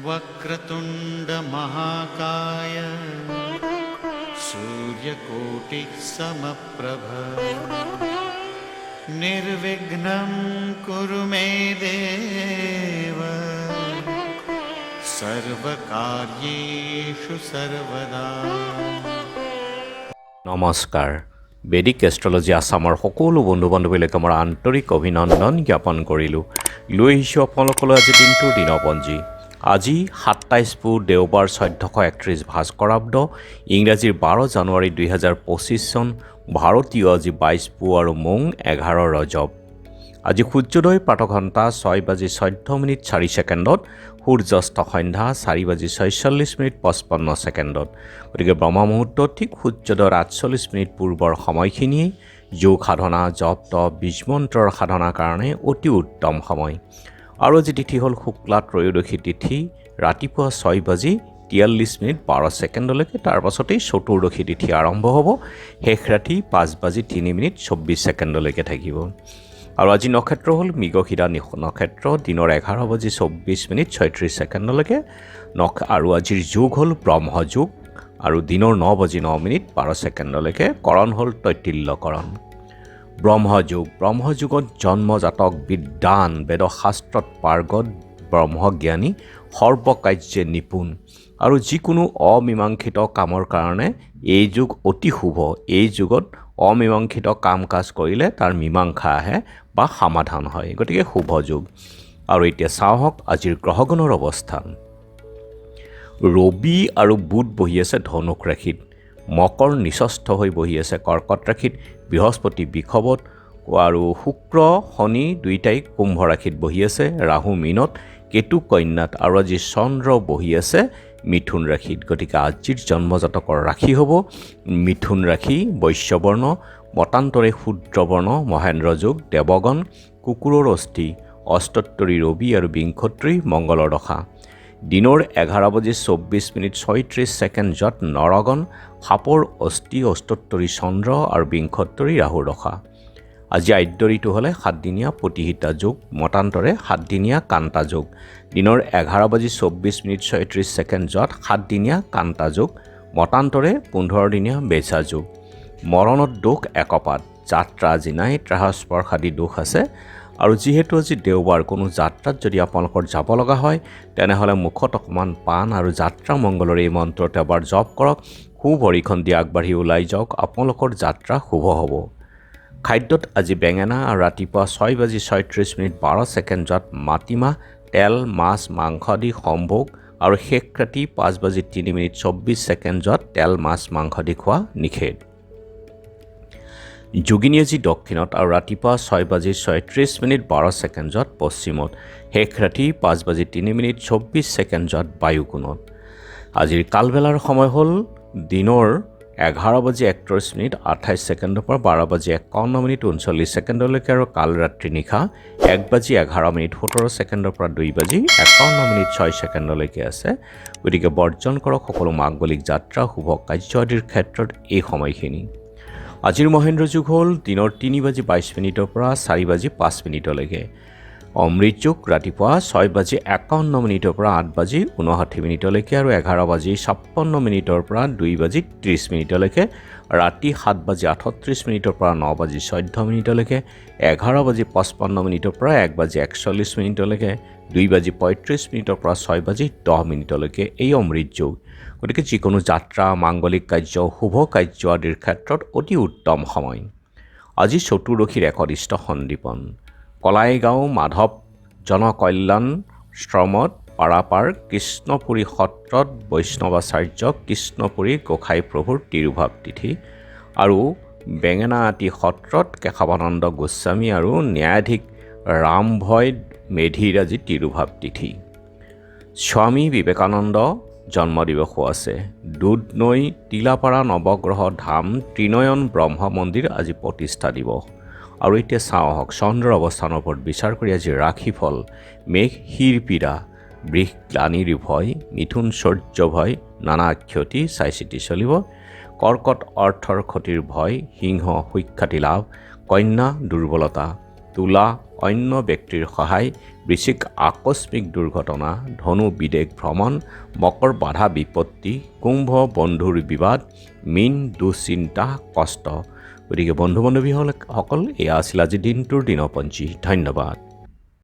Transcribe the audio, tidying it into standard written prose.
वक्रतुंड महाकाय सूर्यकोटिः समप्रभ निर्विघ्नं कुरु मे देव सर्वकार्येषु सर्वदा। নমস্কাৰ। বেদিক এষ্ট্ৰলজি আছামৰ সকলো বন্ধু বান্ধৱীলৈকে মোৰ আন্তৰিক অভিনন্দন জ্ঞাপন কৰিলোঁ। লৈ আহিছোঁ আপোনালোকলৈ আজি দিনটোৰ দিনপঞ্জী। আজি 27 পুহ দেওবাৰ 1431 ভাস্কৰাব্দ, ইংৰাজীৰ 12 জানুৱাৰী 2025 চন, ভাৰতীয় আজি 22 পুহ আৰু মোং 11 ৰজব। আজি সূৰ্যোদয় প্ৰাতঃঘণ্টা 6:14 সূৰ্যাস্ত সন্ধ্যা 4:46 গতিকে ব্ৰহ্ম মুহূৰ্ত ঠিক সূৰ্যোদয়ৰ 48 পূৰ্বৰ সময়খিনিয়ে যোগ সাধনা, জপ তপ, বীজমন্ত্ৰৰ সাধনাৰ কাৰণে অতি উত্তম সময়। আৰু আজি তিথি হ'ল শুক্লা ত্ৰয়োদশী তিথি, ৰাতিপুৱা 6:43 তাৰ পাছতেই চতুৰ্দশী তিথি আৰম্ভ হ'ব, শেষ ৰাতি 5:03 থাকিব। আৰু আজি নক্ষত্ৰ হ'ল মৃগশিৰা নক্ষত্ৰ, দিনৰ 11:24 আৰু আজিৰ যোগ হ'ল ব্ৰহ্মযোগ আৰু দিনৰ 9:09 কৰণ হ'ল তৈতিল্যকৰণ। ব্ৰহ্মযোগত জন্মজাতক বিদ্বান, বেদশাস্ত্ৰত পাৰ্গত, ব্ৰহ্মজ্ঞানী, সৰ্বকাৰ্যে নিপুণ আৰু যিকোনো অমীমাংসিত কামৰ কাৰণে এই যুগ অতি শুভ। এই যুগত অমীমাংসিত কাম কাজ কৰিলে তাৰ মীমাংসা আহে বা সমাধান হয়, গতিকে শুভ যুগ। আৰু এতিয়া চাওক আজিৰ গ্ৰহগণৰ অৱস্থান। ৰবি আৰু বুধ বহি আছে ধনুক ৰাশিত, মকৰ নিচস্থ হৈ বহি আছে কৰ্কট ৰাশিত, বৃহস্পতি বৃষভত আৰু শুক্ৰ শনি দুয়োটাই কুম্ভ ৰাশিত বহি আছে, ৰাহু মীনত, কেতু কন্যাত আৰু আজি চন্দ্ৰ বহি আছে মিথুন ৰাশিত। গতিকে আজিৰ জন্মজাতকৰ ৰাশি হ'ব মিথুন ৰাশি, বৈশ্যবৰ্ণ, মতান্তৰে শূদ্ৰবৰ্ণ, মহেন্দ্ৰ যোগ, দেৱগণ, কুকুৰৰ অস্থি, অষ্টোত্তৰী ৰবি আৰু বিংশোত্তৰী মংগলৰ দশা। দিনৰ 11:24 নৰগণ, সাপৰ অস্থি, অষ্টোত্তৰী চন্দ্ৰ আৰু বিংশোত্তৰী ৰাহুৰ দশা। আজি আদ্যৰিটো হ'লে 7দিনীয়া প্ৰতিহিতা যোগ, মতান্তৰে 7দিনীয়া কান্তা যোগ। দিনৰ 11:24 7দিনীয়া কান্তা যোগ, মতান্তৰে 15দিনীয়া বেচা যোগ। মৰণত দোষ একপাত, যাত্ৰা আজি নাই, ত্ৰাসস্পৰ্শাদি দোষ আছে। আৰু যিহেতু আজি দেওবাৰ, কোনো যাত্ৰাত যদি আপোনালোকৰ যাব লগা হয় তেনেহ'লে মুখত অকণমান পাণ আৰু যাত্ৰা মংগলৰ এই মন্ত্ৰটো এবাৰ জপ কৰক, শুভ ভৰিখন দি আগবাঢ়ি ওলাই যাওক, আপোনালোকৰ যাত্ৰা শুভ হ'ব। খাদ্যত আজি বেঙেনা আৰু ৰাতিপুৱা 6:36 মাটিমাহ, তেল, মাছ, মাংস আদি সম্ভোগ আৰু শেষ ৰাতি 5:03 তেল, মাছ, মাংস দি খোৱা নিষেধ। যোগিনী আজি দক্ষিণত আৰু ৰাতিপুৱা 6:36 পশ্চিমত, শেষ ৰাতি 5:03 বায়ুকোণত। আজিৰ কালবেলাৰ সময় হ'ল দিনৰ 11:31 পৰা 12:51 আৰু কাল ৰাত্ৰি নিশা 1:11 পৰা 2:51 আছে। গতিকে বৰ্জন কৰক সকলো মাংগলিক যাত্ৰা, শুভ কাৰ্য আদিৰ ক্ষেত্ৰত এই সময়খিনি। আজিৰ মহেন্দ্ৰ যুগ হ'ল দিনৰ 3:22 পৰা 4:05। অমৃত যুগ ৰাতিপুৱা 6:51 পৰা 8:59 আৰু 11:56 পৰা 2:30 ৰাতি 7:38 পৰা 9:14 11:55 পৰা 1:41 2:35 পৰা 6:10 এই অমৃত যুগ। গতিকে যিকোনো যাত্ৰা, মাংগলিক কাৰ্য, শুভ কাৰ্য আদিৰ ক্ষেত্ৰত অতি উত্তম সময়। আজি চতুৰ্দশীৰ একনিষ্ঠ সন্দীপন। কলাইগাঁও মাধৱ জনকল্যাণ শ্ৰমত পাৰাপাৰ কৃষ্ণপুৰী সত্ৰত বৈষ্ণৱাচাৰ্য কৃষ্ণপুৰী গোসাঁই প্ৰভুৰ তিৰুভাৱ তিথি আৰু বেঙেনাআটি সত্ৰত কেশৱানন্দ গোস্বামী আৰু ন্যায়াধীশ ৰামভয় মেধিৰ আজি তিৰুভাৱ তিথি। স্বামী বিবেকানন্দ জন্মদিৱসো আছে। দুধনৈ তিলাপাৰা নৱগ্ৰহ ধাম ত্ৰিনয়ন ব্ৰহ্ম মন্দিৰ আজি প্ৰতিষ্ঠা দিৱস। আৰু এতিয়া চাওঁ আহক চন্দ্ৰৰ অৱস্থানৰ ওপৰত বিচাৰ কৰি আজি ৰাশিফল। মেঘ শিৰপীড়া, বৃষ গ্লানিৰ ভয়, মিথুন সূৰ্য ভয়, নানা ক্ষতি চাই চিতি চলিব। কৰ্কট অৰ্থৰ ক্ষতিৰ ভয়, সিংহ সুখ্যাতি লাভ, কন্যা দুৰ্বলতা, তুলা অন্য ব্যক্তিৰ সহায়, বৃশ্চিক আকস্মিক দুৰ্ঘটনা, ধনু বিদেশ ভ্ৰমণ, মকৰ বাধা বিপত্তি, কুম্ভ বন্ধুৰ বিবাদ, মীন দুশ্চিন্তা কষ্ট। গতিকে বন্ধু বান্ধৱীসকল এয়া আছিল আজি দিনটোৰ দিনপঞ্জী। ধন্যবাদ।